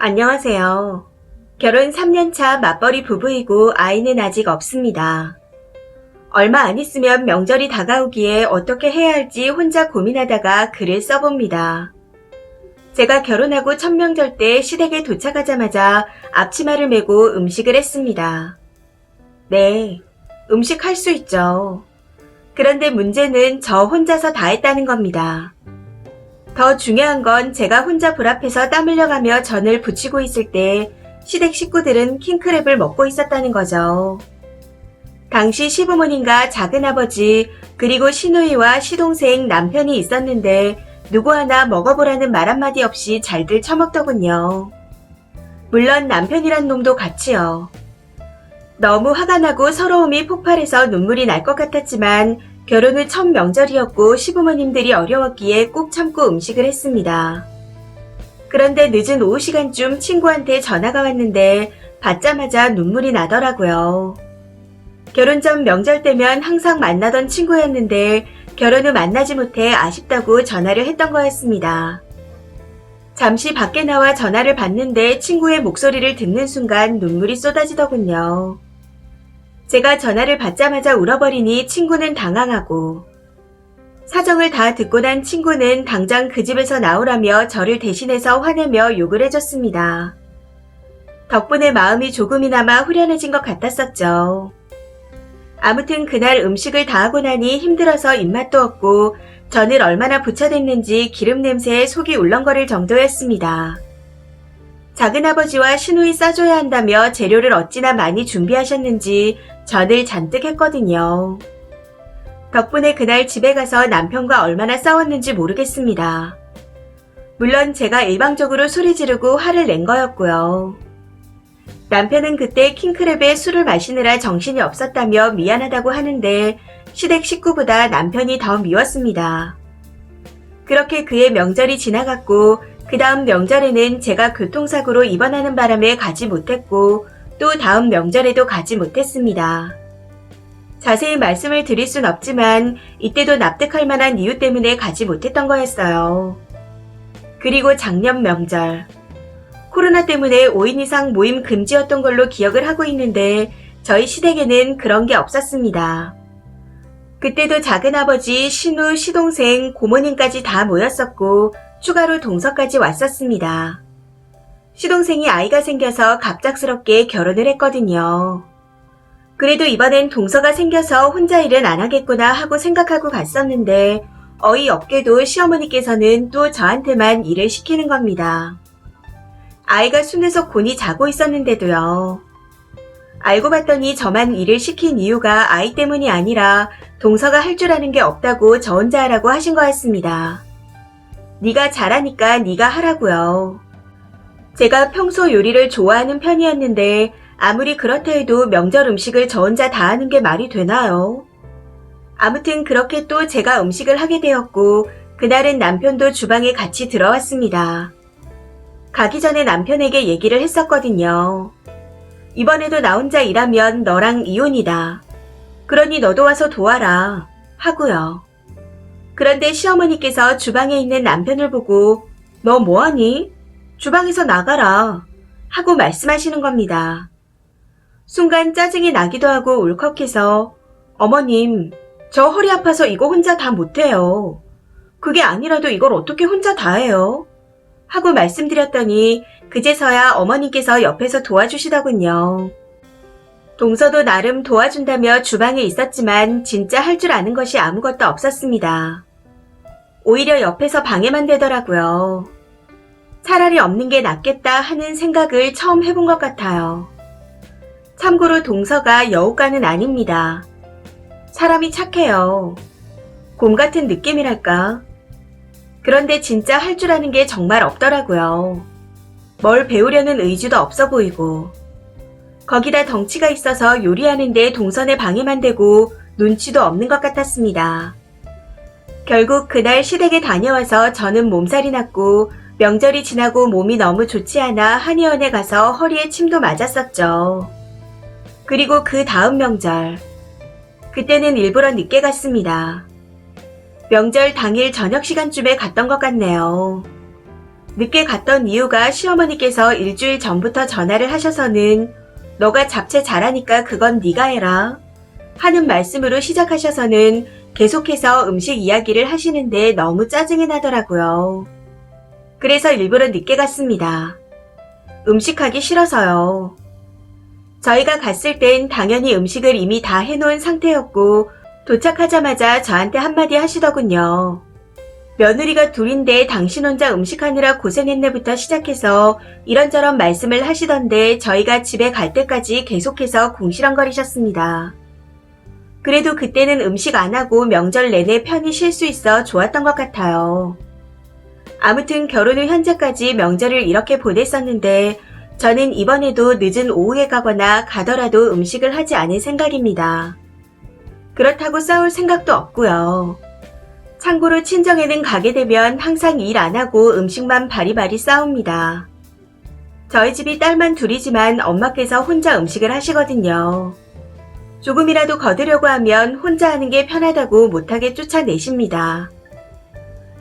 안녕하세요. 결혼 3년차 맞벌이 부부이고 아이는 아직 없습니다. 얼마 안 있으면 명절이 다가오기에 어떻게 해야 할지 혼자 고민하다가 글을 써봅니다. 제가 결혼하고 첫 명절 때 시댁에 도착하자마자 앞치마를 메고 음식을 했습니다. 네, 음식 할 수 있죠. 그런데 문제는 저 혼자서 다 했다는 겁니다. 더 중요한 건 제가 혼자 불 앞에서 땀 흘려가며 전을 부치고 있을 때 시댁 식구들은 킹크랩을 먹고 있었다는 거죠. 당시 시부모님과 작은아버지 그리고 시누이와 시동생 남편이 있었는데 누구 하나 먹어보라는 말 한마디 없이 잘들 처먹더군요. 물론 남편이란 놈도 같이요. 너무 화가 나고 서러움이 폭발해서 눈물이 날 것 같았지만 결혼 후 첫 명절이었고 시부모님들이 어려웠기에 꾹 참고 음식을 했습니다. 그런데 늦은 오후 시간쯤 친구한테 전화가 왔는데 받자마자 눈물이 나더라고요. 결혼 전 명절 때면 항상 만나던 친구였는데 결혼 후 만나지 못해 아쉽다고 전화를 했던 거였습니다. 잠시 밖에 나와 전화를 받는데 친구의 목소리를 듣는 순간 눈물이 쏟아지더군요. 제가 전화를 받자마자 울어버리니 친구는 당황하고 사정을 다 듣고 난 친구는 당장 그 집에서 나오라며 저를 대신해서 화내며 욕을 해줬습니다. 덕분에 마음이 조금이나마 후련해진 것 같았었죠. 아무튼 그날 음식을 다 하고 나니 힘들어서 입맛도 없고 전을 얼마나 부쳐댔는지 기름 냄새에 속이 울렁거릴 정도였습니다. 작은아버지와 시누이 싸줘야 한다며 재료를 어찌나 많이 준비하셨는지 전을 잔뜩 했거든요. 덕분에 그날 집에 가서 남편과 얼마나 싸웠는지 모르겠습니다. 물론 제가 일방적으로 소리 지르고 화를 낸 거였고요. 남편은 그때 킹크랩에 술을 마시느라 정신이 없었다며 미안하다고 하는데 시댁 식구보다 남편이 더 미웠습니다. 그렇게 그의 명절이 지나갔고 그 다음 명절에는 제가 교통사고로 입원하는 바람에 가지 못했고 또 다음 명절에도 가지 못했습니다. 자세히 말씀을 드릴 순 없지만 이때도 납득할 만한 이유 때문에 가지 못했던 거였어요. 그리고 작년 명절. 코로나 때문에 5인 이상 모임 금지였던 걸로 기억을 하고 있는데 저희 시댁에는 그런 게 없었습니다. 그때도 작은아버지, 시누, 시동생, 고모님까지 다 모였었고 추가로 동서까지 왔었습니다. 시동생이 아이가 생겨서 갑작스럽게 결혼을 했거든요. 그래도 이번엔 동서가 생겨서 혼자 일은 안 하겠구나 하고 생각하고 갔었는데 어이없게도 시어머니께서는 또 저한테만 일을 시키는 겁니다. 아이가 순해서 곤히 자고 있었는데도요. 알고 봤더니 저만 일을 시킨 이유가 아이 때문이 아니라 동서가 할 줄 아는 게 없다고 저 혼자 하라고 하신 거였습니다. 네가 잘하니까 네가 하라고요. 제가 평소 요리를 좋아하는 편이었는데 아무리 그렇다 해도 명절 음식을 저 혼자 다 하는 게 말이 되나요? 아무튼 그렇게 또 제가 음식을 하게 되었고 그날은 남편도 주방에 같이 들어왔습니다. 가기 전에 남편에게 얘기를 했었거든요. 이번에도 나 혼자 일하면 너랑 이혼이다. 그러니 너도 와서 도와라. 하고요. 그런데 시어머니께서 주방에 있는 남편을 보고 너 뭐하니? 주방에서 나가라. 하고 말씀하시는 겁니다. 순간 짜증이 나기도 하고 울컥해서 어머님, 저 허리 아파서 이거 혼자 다 못해요. 그게 아니라도 이걸 어떻게 혼자 다 해요? 하고 말씀드렸더니 그제서야 어머니께서 옆에서 도와주시더군요. 동서도 나름 도와준다며 주방에 있었지만 진짜 할 줄 아는 것이 아무것도 없었습니다. 오히려 옆에서 방해만 되더라고요. 차라리 없는 게 낫겠다 하는 생각을 처음 해본 것 같아요. 참고로 동서가 여우가는 아닙니다. 사람이 착해요. 곰 같은 느낌이랄까. 그런데 진짜 할 줄 아는 게 정말 없더라고요. 뭘 배우려는 의지도 없어 보이고 거기다 덩치가 있어서 요리하는데 동선에 방해만 되고 눈치도 없는 것 같았습니다. 결국 그날 시댁에 다녀와서 저는 몸살이 났고 명절이 지나고 몸이 너무 좋지 않아 한의원에 가서 허리에 침도 맞았었죠. 그리고 그 다음 명절. 그때는 일부러 늦게 갔습니다. 명절 당일 저녁 시간쯤에 갔던 것 같네요. 늦게 갔던 이유가 시어머니께서 일주일 전부터 전화를 하셔서는 너가 잡채 잘하니까 그건 네가 해라 하는 말씀으로 시작하셔서는 계속해서 음식 이야기를 하시는데 너무 짜증이 나더라고요. 그래서 일부러 늦게 갔습니다. 음식하기 싫어서요. 저희가 갔을 땐 당연히 음식을 이미 다 해놓은 상태였고 도착하자마자 저한테 한마디 하시더군요. 며느리가 둘인데 당신 혼자 음식하느라 고생했네부터 시작해서 이런저런 말씀을 하시던데 저희가 집에 갈 때까지 계속해서 궁시렁거리셨습니다. 그래도 그때는 음식 안 하고 명절 내내 편히 쉴 수 있어 좋았던 것 같아요. 아무튼 결혼 후 현재까지 명절을 이렇게 보냈었는데 저는 이번에도 늦은 오후에 가거나 가더라도 음식을 하지 않을 생각입니다. 그렇다고 싸울 생각도 없고요. 참고로 친정에는 가게 되면 항상 일 안 하고 음식만 바리바리 싸웁니다. 저희 집이 딸만 둘이지만 엄마께서 혼자 음식을 하시거든요. 조금이라도 거두려고 하면 혼자 하는 게 편하다고 못하게 쫓아내십니다.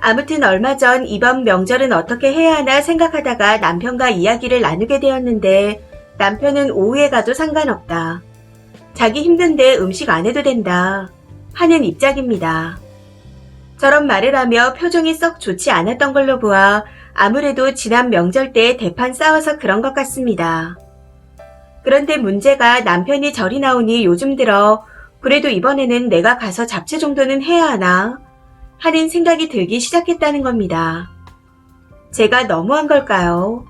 아무튼 얼마 전 이번 명절은 어떻게 해야 하나 생각하다가 남편과 이야기를 나누게 되었는데 남편은 오후에 가도 상관없다. 자기 힘든데 음식 안 해도 된다. 하는 입장입니다. 저런 말을 하며 표정이 썩 좋지 않았던 걸로 보아 아무래도 지난 명절 때 대판 싸워서 그런 것 같습니다. 그런데 문제가 남편이 절이 나오니 요즘 들어 그래도 이번에는 내가 가서 잡채 정도는 해야 하나 하는 생각이 들기 시작했다는 겁니다. 제가 너무한 걸까요?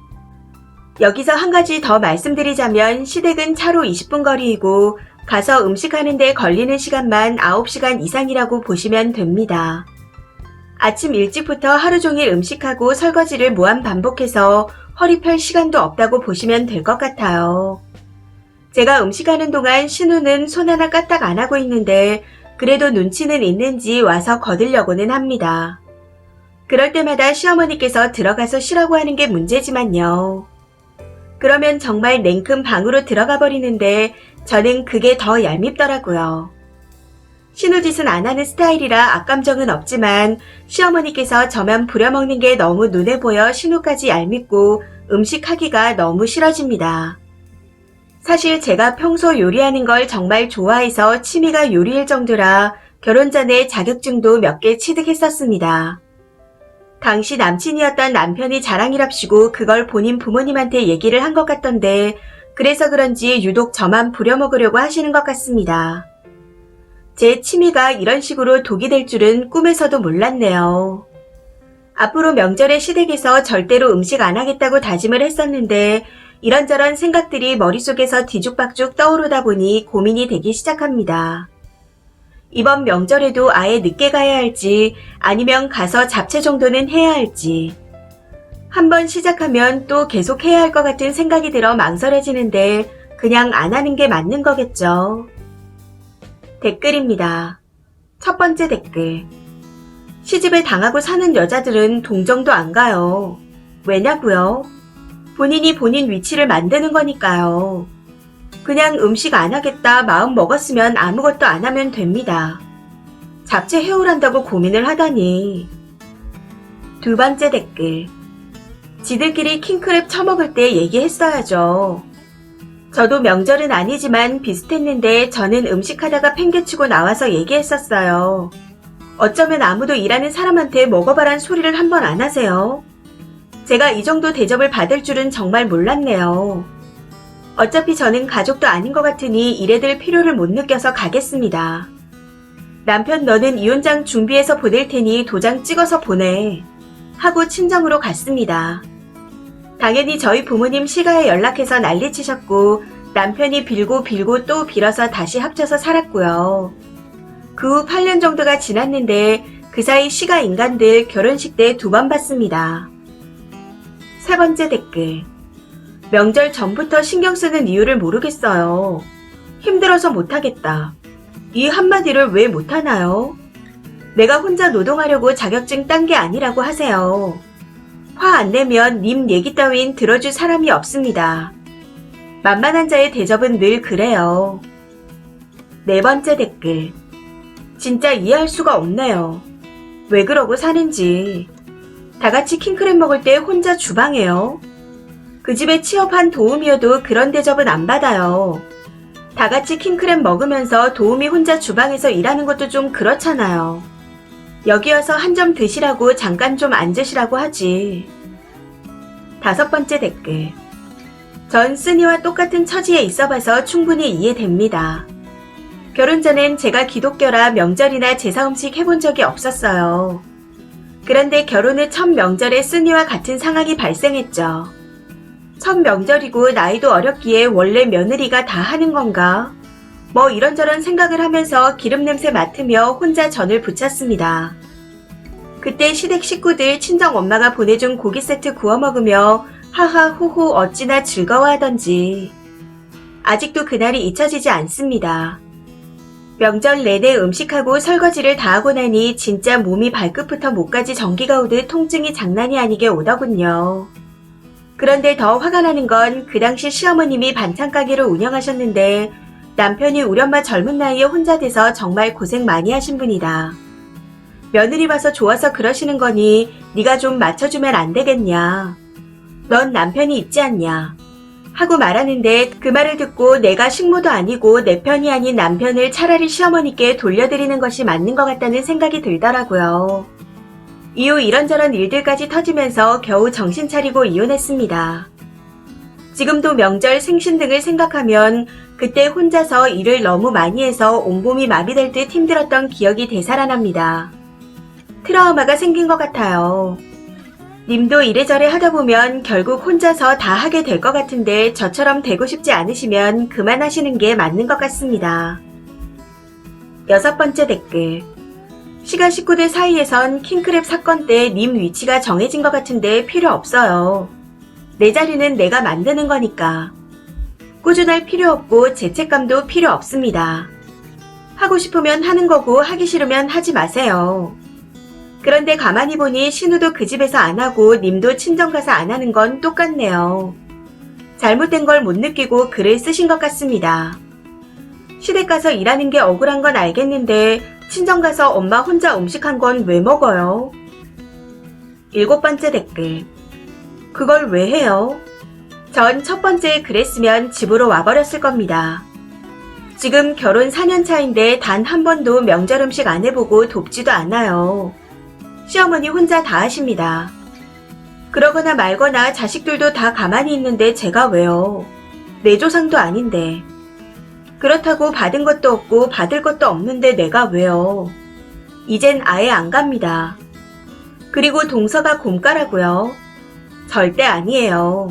여기서 한 가지 더 말씀드리자면 시댁은 차로 20분 거리이고 가서 음식하는 데 걸리는 시간만 9시간 이상이라고 보시면 됩니다. 아침 일찍부터 하루 종일 음식하고 설거지를 무한 반복해서 허리 펼 시간도 없다고 보시면 될 것 같아요. 제가 음식하는 동안 신우는 손 하나 까딱 안 하고 있는데 그래도 눈치는 있는지 와서 거들려고는 합니다. 그럴 때마다 시어머니께서 들어가서 쉬라고 하는 게 문제지만요. 그러면 정말 냉큼 방으로 들어가 버리는데 저는 그게 더 얄밉더라고요. 신우짓은 안 하는 스타일이라 악감정은 없지만 시어머니께서 저만 부려먹는 게 너무 눈에 보여 신우까지 얄밉고 음식하기가 너무 싫어집니다. 사실 제가 평소 요리하는 걸 정말 좋아해서 취미가 요리일 정도라 결혼 전에 자격증도 몇 개 취득했었습니다. 당시 남친이었던 남편이 자랑이랍시고 그걸 본인 부모님한테 얘기를 한 것 같던데 그래서 그런지 유독 저만 부려먹으려고 하시는 것 같습니다. 제 취미가 이런 식으로 독이 될 줄은 꿈에서도 몰랐네요. 앞으로 명절에 시댁에서 절대로 음식 안 하겠다고 다짐을 했었는데 이런저런 생각들이 머릿속에서 뒤죽박죽 떠오르다 보니 고민이 되기 시작합니다. 이번 명절에도 아예 늦게 가야 할지 아니면 가서 잡채 정도는 해야 할지 한번 시작하면 또 계속 해야 할 것 같은 생각이 들어 망설여지는데 그냥 안 하는 게 맞는 거겠죠. 댓글입니다. 첫 번째 댓글. 시집을 당하고 사는 여자들은 동정도 안 가요. 왜냐고요? 본인이 본인 위치를 만드는 거니까요. 그냥 음식 안 하겠다 마음 먹었으면 아무것도 안 하면 됩니다. 잡채 해오란다고 고민을 하다니. 두 번째 댓글. 지들끼리 킹크랩 처먹을 때 얘기했어야죠. 저도 명절은 아니지만 비슷했는데 저는 음식하다가 팽개치고 나와서 얘기했었어요. 어쩌면 아무도 일하는 사람한테 먹어봐란 소리를 한 번 안 하세요? 제가 이 정도 대접을 받을 줄은 정말 몰랐네요. 어차피 저는 가족도 아닌 것 같으니 일해들 필요를 못 느껴서 가겠습니다. 남편 너는 이혼장 준비해서 보낼 테니 도장 찍어서 보내. 하고 친정으로 갔습니다. 당연히 저희 부모님 시가에 연락해서 난리치셨고 남편이 빌고 또 빌어서 다시 합쳐서 살았고요. 그 후 8년 정도가 지났는데 그 사이 시가 인간들 결혼식 때 2번 봤습니다. 세 번째 댓글. 명절 전부터 신경 쓰는 이유를 모르겠어요. 힘들어서 못하겠다. 이 한마디를 왜 못하나요? 내가 혼자 노동하려고 자격증 딴 게 아니라고 하세요. 화 안 내면 님 얘기 따윈 들어줄 사람이 없습니다. 만만한 자의 대접은 늘 그래요. 네 번째 댓글. 진짜 이해할 수가 없네요. 왜 그러고 사는지. 다 같이 킹크랩 먹을 때 혼자 주방에요. 그 집에 취업한 도우미여도 그런 대접은 안 받아요. 다 같이 킹크랩 먹으면서 도우미 혼자 주방에서 일하는 것도 좀 그렇잖아요. 여기 와서 한 점 드시라고 잠깐 좀 앉으시라고 하지. 5번째 댓글. 전 쓰니와 똑같은 처지에 있어봐서 충분히 이해됩니다. 결혼 전엔 제가 기독교라 명절이나 제사 음식 해본 적이 없었어요. 그런데 결혼 후 첫 명절에 쓰니와 같은 상황이 발생했죠. 첫 명절이고 나이도 어렸기에 원래 며느리가 다 하는 건가? 뭐 이런저런 생각을 하면서 기름 냄새 맡으며 혼자 전을 부쳤습니다. 그때 시댁 식구들 친정 엄마가 보내준 고기 세트 구워 먹으며 하하 호호 어찌나 즐거워하던지. 아직도 그날이 잊혀지지 않습니다. 명절 내내 음식하고 설거지를 다 하고 나니 진짜 몸이 발끝부터 목까지 전기가 오듯 통증이 장난이 아니게 오더군요. 그런데 더 화가 나는 건 그 당시 시어머님이 반찬 가게를 운영하셨는데 남편이 우리 엄마 젊은 나이에 혼자 돼서 정말 고생 많이 하신 분이다. 며느리 봐서 좋아서 그러시는 거니 네가 좀 맞춰주면 안 되겠냐. 넌 남편이 있지 않냐. 하고 말하는데 그 말을 듣고 내가 식모도 아니고 내 편이 아닌 남편을 차라리 시어머니께 돌려드리는 것이 맞는 것 같다는 생각이 들더라고요. 이후 이런저런 일들까지 터지면서 겨우 정신 차리고 이혼했습니다. 지금도 명절 생신 등을 생각하면 그때 혼자서 일을 너무 많이 해서 온몸이 마비될 듯 힘들었던 기억이 되살아납니다. 트라우마가 생긴 것 같아요. 님도 이래저래 하다 보면 결국 혼자서 다 하게 될 것 같은데 저처럼 되고 싶지 않으시면 그만하시는 게 맞는 것 같습니다. 6번째 댓글. 시가 식구들 사이에선 킹크랩 사건 때 님 위치가 정해진 것 같은데 필요 없어요. 내 자리는 내가 만드는 거니까. 꾸준할 필요 없고 죄책감도 필요 없습니다. 하고 싶으면 하는 거고 하기 싫으면 하지 마세요. 그런데 가만히 보니 신우도 그 집에서 안 하고 님도 친정 가서 안 하는 건 똑같네요. 잘못된 걸 못 느끼고 글을 쓰신 것 같습니다. 시댁 가서 일하는 게 억울한 건 알겠는데 친정 가서 엄마 혼자 음식한 건 왜 먹어요? 7번째 댓글. 그걸 왜 해요? 전 첫 번째에 그랬으면 집으로 와버렸을 겁니다. 지금 결혼 4년 차인데 단 한 번도 명절 음식 안 해보고 돕지도 않아요. 시어머니 혼자 다 하십니다. 그러거나 말거나 자식들도 다 가만히 있는데 제가 왜요? 내 조상도 아닌데. 그렇다고 받은 것도 없고 받을 것도 없는데 내가 왜요? 이젠 아예 안 갑니다. 그리고 동서가 곰가라고요? 절대 아니에요.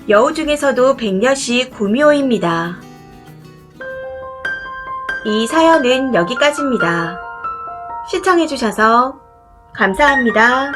여우 중에서도 백녀시 구미호입니다. 이 사연은 여기까지입니다. 시청해주셔서 감사합니다.